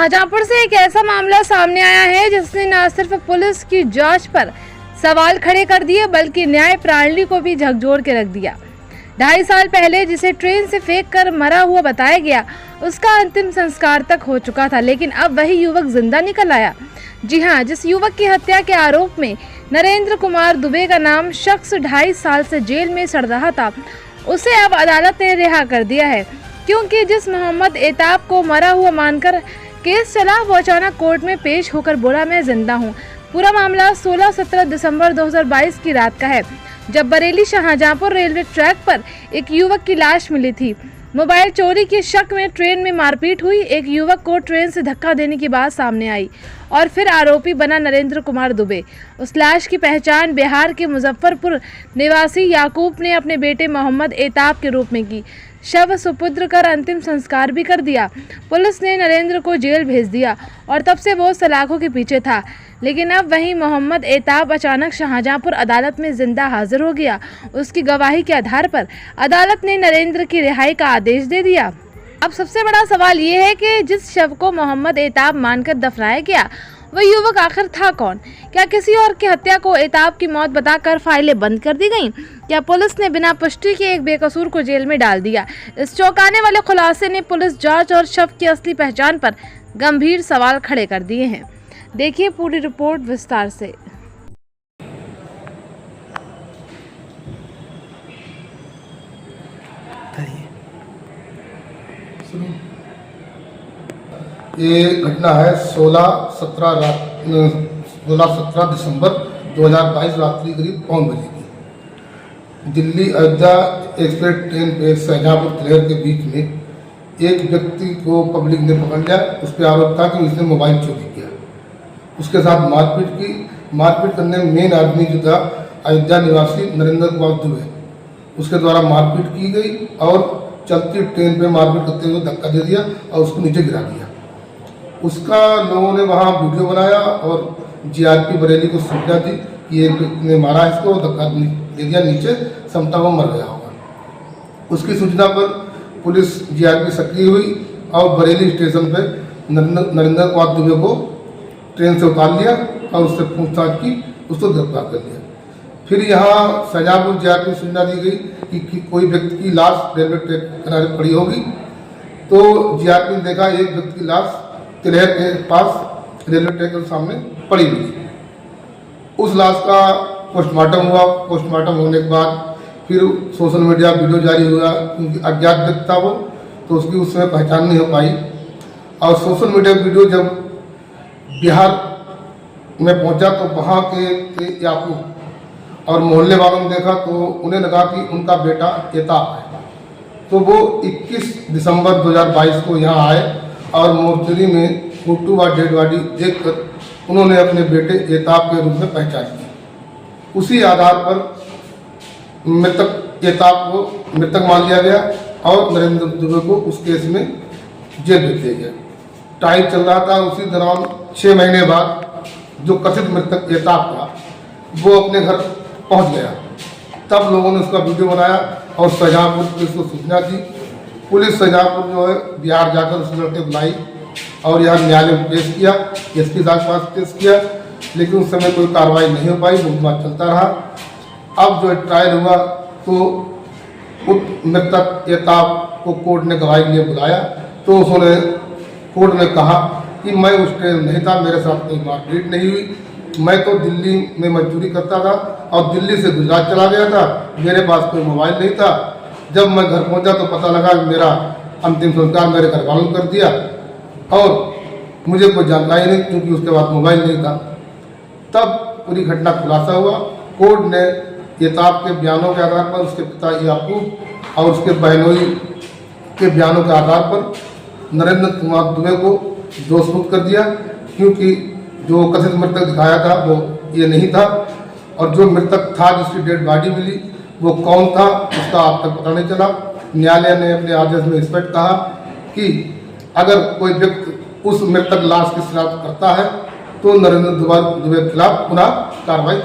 शाहजहांपुर से एक ऐसा मामला सामने आया है जिसने न सिर्फ पुलिस की जांच पर सवाल खड़े कर दिए बल्कि न्याय प्रणाली को भी झकझोर के रख दिया। 2.5 साल पहले जिसे ट्रेन से फेंक कर मरा हुआ बताया गया, उसका अंतिम संस्कार तक हो चुका था, लेकिन अब वही युवक जिंदा निकल आया। जी हां, जिस युवक की हत्या के आरोप में नरेंद्र कुमार दुबे का नाम शख्स 2.5 साल से जेल में सड़ रहा था, उसे अब अदालत ने रिहा कर दिया है, क्योंकि जिस मोहम्मद एताब को मरा हुआ मानकर केस चला, वो अचानक कोर्ट में पेश होकर बोला, मैं जिंदा हूँ। पूरा मामला 16-17 दिसंबर 2022 की रात का है, जब बरेली शाहजहांपुर रेलवे ट्रैक पर एक युवक की लाश मिली थी। मोबाइल चोरी के शक में ट्रेन में मारपीट हुई। एक युवक को ट्रेन से धक्का देने की बात सामने आई और फिर आरोपी बना नरेंद्र कुमार दुबे। उस लाश की पहचान बिहार के मुजफ्फरपुर निवासी याकूब ने अपने बेटे मोहम्मद एताब के रूप में की। शव सुपुत्र कर अंतिम संस्कार भी कर दिया। पुलिस ने नरेंद्र को जेल भेज दिया और तब से वो सलाखों के पीछे था, लेकिन अब वहीं मोहम्मद एताब अचानक शाहजहांपुर अदालत में जिंदा हाजिर हो गया। उसकी गवाही के आधार पर अदालत ने नरेंद्र की रिहाई का आदेश दे दिया। अब सबसे बड़ा सवाल ये है कि जिस शव को मोहम्मद एताब मानकर दफनाया गया, वह युवक आखिर था कौन? क्या किसी और की हत्या को एताब की मौत बताकर फाइलें बंद कर दी गईं? क्या पुलिस ने बिना पुष्टि के एक बेकसूर को जेल में डाल दिया? इस चौंकाने वाले खुलासे ने पुलिस जांच और शव की असली पहचान पर गंभीर सवाल खड़े कर दिए हैं। देखिए पूरी रिपोर्ट विस्तार से। ये घटना है 16-17 दिसंबर 2022 रात्रि करीब 5 बजे की। दिल्ली अयोध्या एक्सप्रेस ट्रेन पे शाहजहांपुर तिलहर के बीच में एक व्यक्ति को पब्लिक ने पकड़ लिया। उस पर आरोप था कि उसने मोबाइल चोरी किया। उसके साथ मारपीट की। मारपीट करने में मेन आदमी जो था अयोध्या निवासी नरेंद्र कुमार दुबे, उसके द्वारा मारपीट की गई और चलती ट्रेन पे मारपीट करते हुए धक्का दे दिया और उसको नीचे गिरा दिया। उसका लोगों ने वहाँ वीडियो बनाया और जीआरपी बरेली को सूचना दी कि एक व्यक्ति ने मारा इसको, धक्का दे दिया नीचे, समता वो मर गया होगा। उसकी सूचना पर पुलिस जीआरपी सक्रिय हुई और बरेली स्टेशन पे नरेंद्र कुमार दुबे को ट्रेन से उतार लिया और उससे पूछताछ की, उसको गिरफ्तार कर लिया। फिर यहाँ शाहजहांपुर जीआरपी सूचना दी गई कि कोई व्यक्ति की लाश रेलवे ट्रैक के किनारे पड़ी होगी, तो जीआरपी ने देखा एक व्यक्ति की लाश तिलहर के पास रेलवे ट्रैक के सामने पड़ी हुई। उस लाश का पोस्टमार्टम हुआ। पोस्टमार्टम होने के बाद फिर सोशल मीडिया वीडियो जारी हुआ, क्योंकि अज्ञात व्यक्ति था वो, तो उसकी उस समय पहचान नहीं हो पाई। और सोशल मीडिया वीडियो जब बिहार में पहुंचा तो वहाँ के याकूब और मोहल्ले वालों ने देखा तो उन्हें लगा कि उनका बेटा एताब है। तो वो 21 दिसंबर 2022 को यहाँ आए और मोर्चरी में फोटो व डेड बॉडी देखकर उन्होंने अपने बेटे एताब के रूप में पहचान की। उसी आधार पर मृतक एताब को मृतक मान लिया गया और नरेंद्र दुबे को उस केस में जेल भेज दिया गया। ट्रायल चल रहा था। उसी दौरान 6 महीने बाद जो कथित मृतक एताब था वो अपने घर पहुंच गया। तब लोगों ने उसका वीडियो बनाया और शाहजहांपुर पुलिस को सूचना दी। पुलिस शाहजहांपुर जो है बिहार जाकर उस लड़के बुलाई और यहाँ न्यायालय में पेश किया, एसपी साहब के पास पेश किया, लेकिन उस समय कोई कार्रवाई नहीं हो पाई, मुकदमा चलता रहा। अब जो ट्रायल हुआ तो मृतक एताब को कोर्ट ने गवाही के लिए बुलाया, तो उन्होंने कोर्ट ने कहा कि मैं उस ट्रेन में नहीं था, मेरे साथ कोई मारपीट नहीं हुई, मैं तो दिल्ली में मजदूरी करता था और दिल्ली से गुजरात चला गया था, मेरे पास कोई मोबाइल नहीं था। जब मैं घर पहुंचा तो पता लगा कि मेरा अंतिम संस्कार मेरे घर वालों ने कर दिया और मुझे कोई जानकारी नहीं, क्योंकि उसके बाद मोबाइल नहीं था। तब पूरी घटना खुलासा हुआ। कोर्ट ने एताब के बयानों के आधार पर, उसके पिता याकूब और उसके बहनोई के बयानों के आधार पर नरेंद्र कुमार दुबे को दोषमुक्त कर दिया, क्योंकि जो कथित मृतक दिखाया था वो ये नहीं था और जो मृतक था जिसकी डेड बॉडी मिली वो कौन था उसका अब तक पता नहीं चला। न्यायालय ने अपने आदेश में स्पष्ट कहा कि अगर कोई व्यक्ति उस मृतक लाश की शिनाख्त करता है तो नरेंद्र दुबे के खिलाफ पुनः कार्रवाई